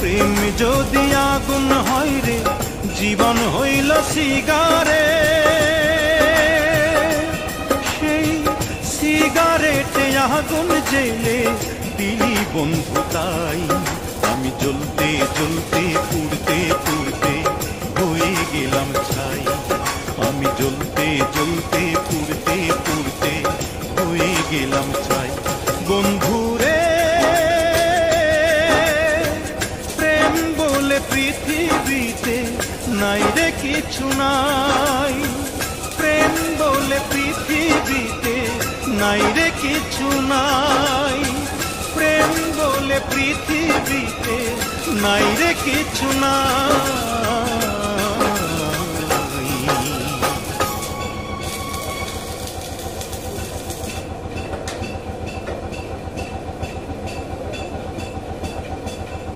প্রেম যদি আগুন হয় রে, জীবন হইল সিগারে, সেই সিগারেটে আগুন জেলে দিলি বন্ধু তাই। আমি জ্বলতে জ্বলতে পুড়তে পুড়তে হয়ে গেলাম ছাই। আমি জ্বলতে জ্বলতে পুড়তে পুড়তে হয়ে গেলাম ছাই। বন্ধুরে প্রেম বলে পৃথিবীতে নাই রে কিছু নাই, প্রেম বলে পৃথিবীতে নাই রে কিছু নাই, প্রেম বলে পৃথিবীতে নাই রে কিছু নাই।